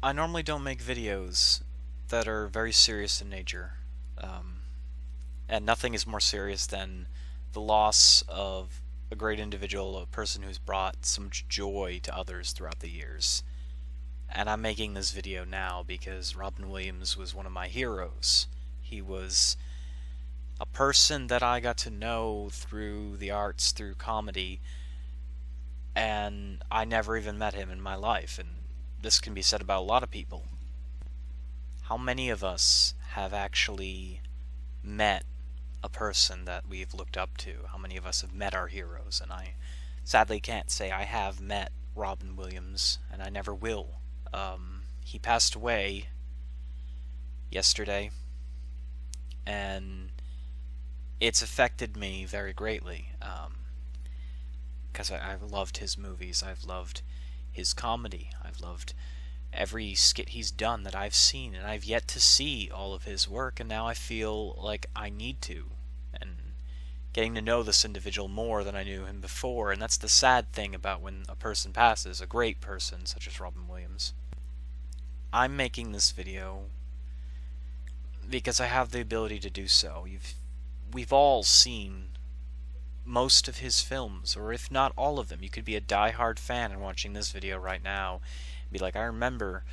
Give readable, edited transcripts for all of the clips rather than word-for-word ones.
I normally don't make videos that are very serious in nature, and nothing is more serious than the loss of a great individual, a person who's brought so much joy to others throughout the years. And I'm making this video now because Robin Williams was one of my heroes. He was a person that I got to know through the arts, through comedy, and I never even met him in my life, and this can be said about a lot of people. How many of us have actually met a person that we've looked up to? How many of us have met our heroes? And I sadly can't say I have met Robin Williams, and I never will. He passed away yesterday, and it's affected me very greatly, because I've loved his movies, I've loved his comedy, I've loved every skit he's done that I've seen, and I've yet to see all of his work, and now I feel like I need to, and getting to know this individual more than I knew him before, and that's the sad thing about when a person passes, a great person such as Robin Williams. I'm making this video because I have the ability to do so. We've all seen most of his films, or if not all of them. You could be a die-hard fan and watching this video right now and be like, I remember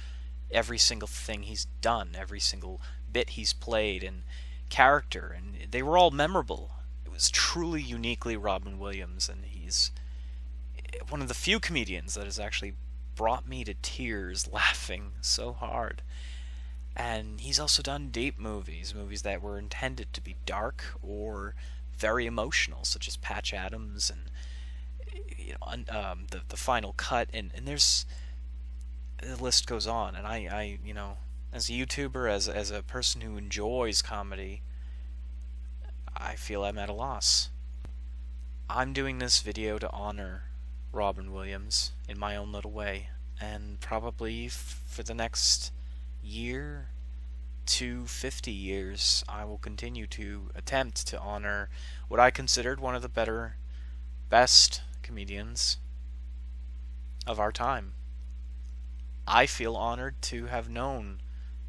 every single thing he's done, every single bit he's played and character, and they were all memorable. It was truly uniquely Robin Williams, and he's one of the few comedians that has actually brought me to tears laughing so hard. And he's also done deep movies that were intended to be dark or very emotional, such as Patch Adams and the Final Cut, and there's the list goes on. And I as a YouTuber, as a person who enjoys comedy, I feel I'm at a loss. I'm doing this video to honor Robin Williams in my own little way, and probably for the next year to 50 years I will continue to attempt to honor what I considered one of the best comedians of our time. I feel honored to have known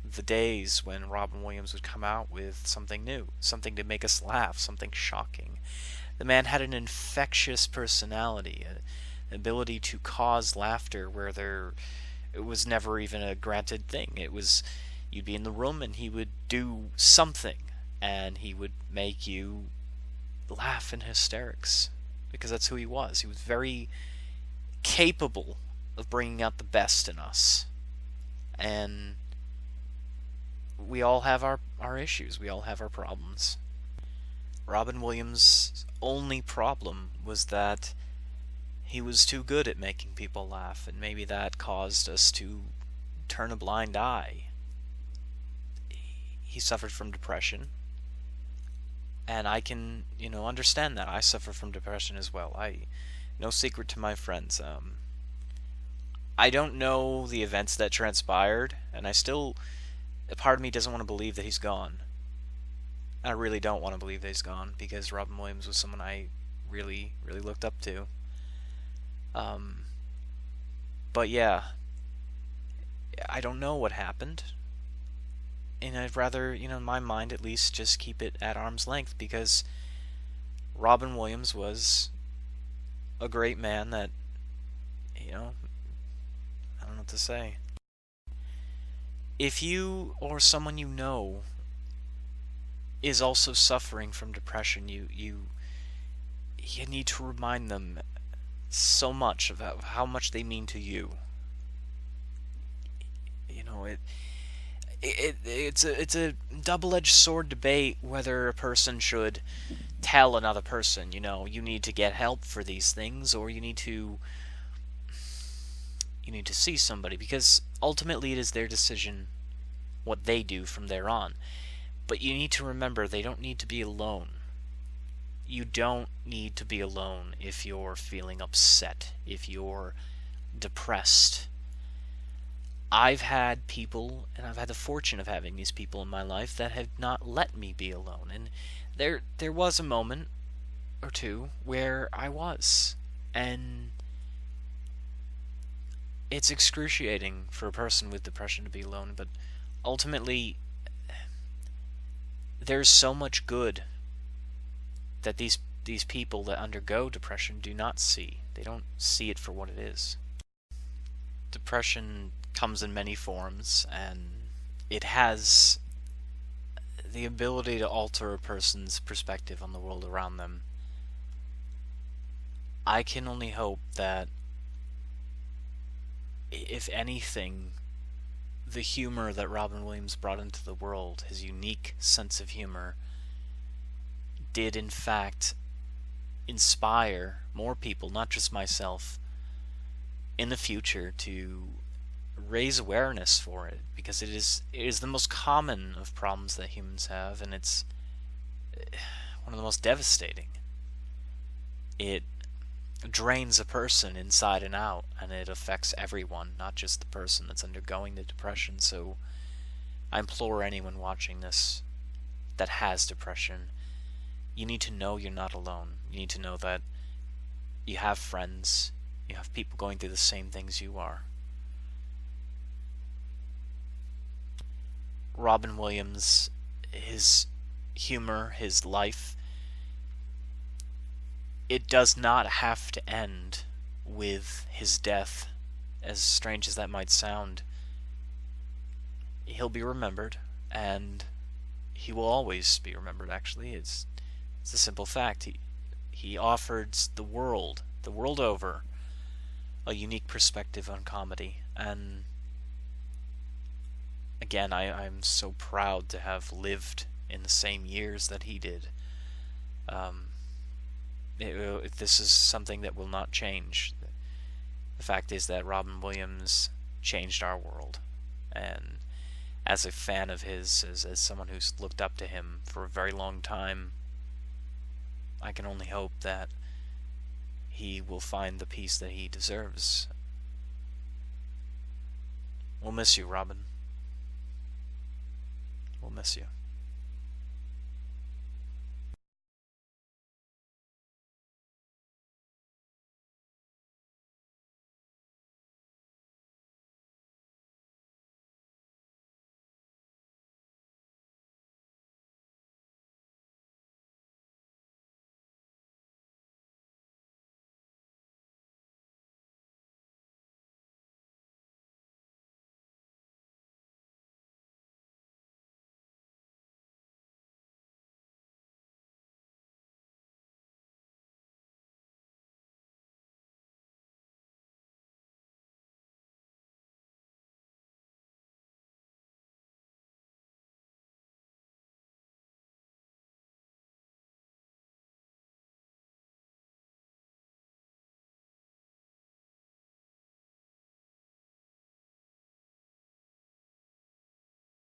the days when Robin Williams would come out with something new, something to make us laugh, something shocking. The man had an infectious personality, an ability to cause laughter where it was never even a granted thing. It was, you'd be in the room and he would do something and he would make you laugh in hysterics, because that's who he was. He was very capable of bringing out the best in us. And we all have our issues. We all have our problems. Robin Williams' only problem was that he was too good at making people laugh, and maybe that caused us to turn a blind eye. He suffered from depression, and I can, understand that. I suffer from depression as well. No secret to my friends. I don't know the events that transpired, and a part of me doesn't want to believe that he's gone. I really don't want to believe that he's gone, because Robin Williams was someone I really, really looked up to. But yeah, I don't know what happened, and I'd rather, in my mind at least, just keep it at arm's length, because Robin Williams was a great man that, I don't know what to say. If you or someone you know is also suffering from depression, you need to remind them so much about how much they mean to you. It's a double-edged sword debate whether a person should tell another person, you need to get help for these things, or you need to see somebody, because ultimately it is their decision what they do from there on. But you need to remember, they don't need to be alone. You don't need to be alone if you're feeling upset, if you're depressed. I've had people, and I've had the fortune of having these people in my life that have not let me be alone. And there was a moment or two where I was. And it's excruciating for a person with depression to be alone, but ultimately, there's so much good that these people that undergo depression do not see. They don't see it for what it is. Depression comes in many forms, and it has the ability to alter a person's perspective on the world around them. I can only hope that, if anything, the humor that Robin Williams brought into the world, his unique sense of humor, did in fact inspire more people, not just myself, in the future to raise awareness for it, because it is the most common of problems that humans have, and it's one of the most devastating. It drains a person inside and out, and it affects everyone, not just the person that's undergoing the depression. So I implore anyone watching this that has depression, you need to know you're not alone. You need to know that you have friends, you have people going through the same things you are. Robin Williams, his humor, his life, it does not have to end with his death, as strange as that might sound. He'll be remembered, and he will always be remembered, actually. It's a simple fact. He offered the world over, a unique perspective on comedy, and again, I'm so proud to have lived in the same years that he did. This is something that will not change. The fact is that Robin Williams changed our world, and as a fan of his, as someone who's looked up to him for a very long time, I can only hope that he will find the peace that he deserves. We'll miss you, Robin. We'll miss you.